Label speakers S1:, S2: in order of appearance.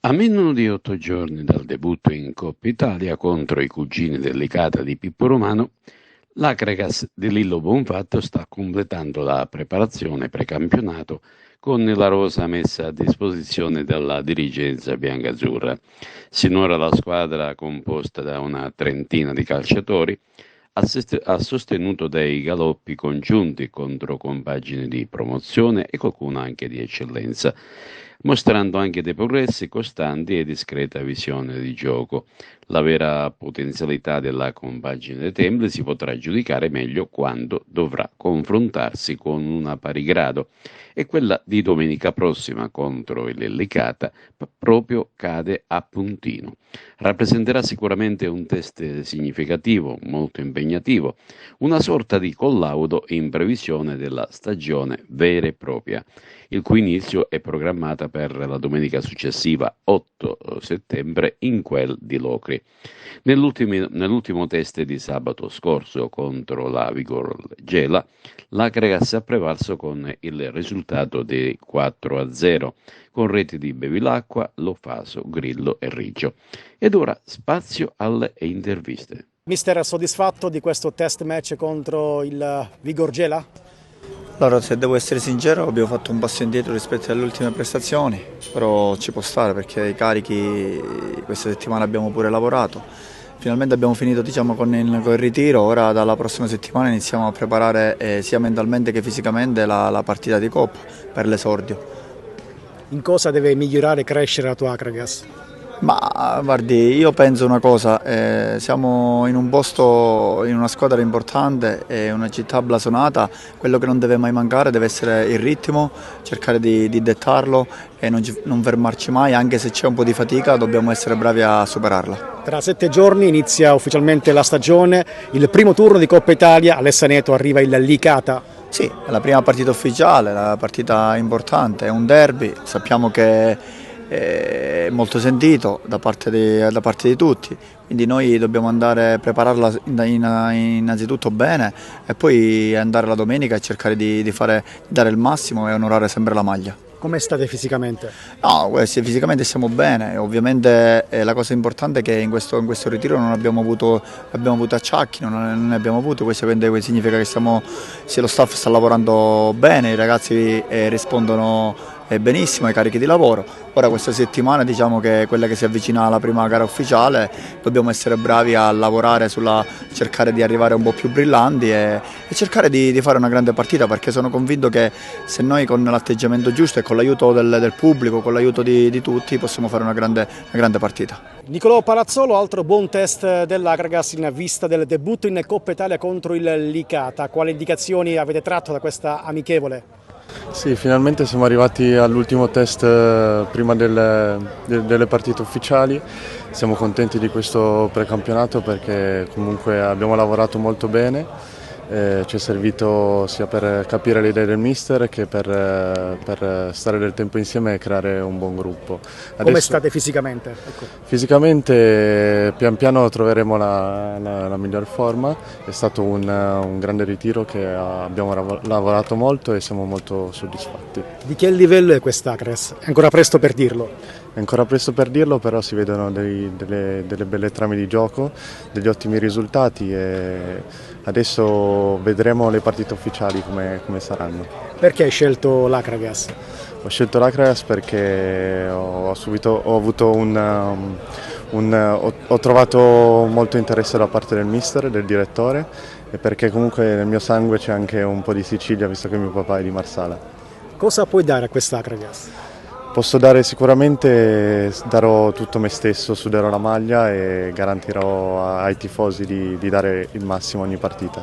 S1: A meno di 8 giorni dal debutto in Coppa Italia contro i cugini dell'Icata di Pippo Romano, l'Acregas di Lillo Bonfatto sta completando la preparazione precampionato con la rosa messa a disposizione dalla dirigenza biancazzurra. Sinora la squadra, composta da una trentina di calciatori, ha sostenuto dei galoppi congiunti contro compagini di promozione e qualcuno anche di eccellenza, mostrando anche dei progressi costanti e discreta visione di gioco. La vera potenzialità della compagine dei Templi si potrà giudicare meglio quando dovrà confrontarsi con una pari grado, e quella di domenica prossima contro il Licata proprio cade a puntino. Rappresenterà sicuramente un test significativo, molto impegnativo, una sorta di collaudo in previsione della stagione vera e propria, il cui inizio è programmata per la domenica successiva, 8 settembre, in quel di Locri. Nell'ultimo test di sabato scorso contro la Vigor Gela, l'Acregas ha prevalso con il risultato di 4-0, con reti di Bevilacqua, Lofaso, Grillo e Riggio. Ed ora spazio alle interviste.
S2: Mister, soddisfatto di questo test match contro il Vigor Gela?
S3: Allora, se devo essere sincero, abbiamo fatto un passo indietro rispetto alle ultime prestazioni, però ci può stare perché i carichi questa settimana abbiamo pure lavorato. Finalmente abbiamo finito, diciamo, con il ritiro, ora dalla prossima settimana iniziamo a preparare sia mentalmente che fisicamente la partita di Coppa per l'esordio.
S2: In cosa deve migliorare e crescere la tua Acregas?
S3: Ma guardi, io penso una cosa, siamo in un posto, in una squadra importante, una città blasonata, quello che non deve mai mancare deve essere il ritmo, cercare di dettarlo e non fermarci mai, anche se c'è un po' di fatica dobbiamo essere bravi a superarla.
S2: Tra 7 giorni inizia ufficialmente la stagione, il primo turno di Coppa Italia, all'Essaneto arriva il Licata.
S3: Sì, è la prima partita ufficiale, la partita importante, è un derby, sappiamo che è molto sentito da parte di tutti, quindi noi dobbiamo andare a prepararla innanzitutto bene e poi andare la domenica e cercare di dare il massimo e onorare sempre la maglia.
S2: Come state fisicamente?
S3: No, fisicamente stiamo bene, ovviamente la cosa importante è che in questo ritiro non abbiamo avuto acciacchi, non ne abbiamo avuto, questo quindi significa che lo staff sta lavorando bene, i ragazzi rispondono benissimo ai carichi di lavoro. Ora questa settimana, diciamo che è quella che si avvicina alla prima gara ufficiale, dobbiamo essere bravi a lavorare cercare di arrivare un po' più brillanti e cercare di fare una grande partita, perché sono convinto che se noi con l'atteggiamento giusto e con l'aiuto del pubblico, con l'aiuto di tutti, possiamo fare una grande partita.
S2: Nicolò Palazzolo, altro buon test dell'Acregas in vista del debutto in Coppa Italia contro il Licata. Quali indicazioni avete tratto da questa amichevole?
S4: Sì, finalmente siamo arrivati all'ultimo test prima delle partite ufficiali. Siamo contenti di questo precampionato perché comunque abbiamo lavorato molto bene. Ci è servito sia per capire le idee del mister che per stare del tempo insieme e creare un buon gruppo.
S2: Come state fisicamente? Ecco.
S4: Fisicamente pian piano troveremo la miglior forma, è stato un grande ritiro che abbiamo lavorato molto e siamo molto soddisfatti.
S2: Di che livello è quest'Acregas? È ancora presto per dirlo?
S4: È ancora presto per dirlo, però si vedono delle belle trame di gioco, degli ottimi risultati e adesso vedremo le partite ufficiali come saranno.
S2: Perché hai scelto l'Acregas?
S4: Ho scelto l'Acregas perché ho trovato molto interesse da parte del mister, del direttore, e perché comunque nel mio sangue c'è anche un po' di Sicilia, visto che mio papà è di Marsala.
S2: Cosa puoi dare a quest'Acregas?
S4: Posso dare sicuramente, darò tutto me stesso, suderò la maglia e garantirò ai tifosi di dare il massimo ogni partita.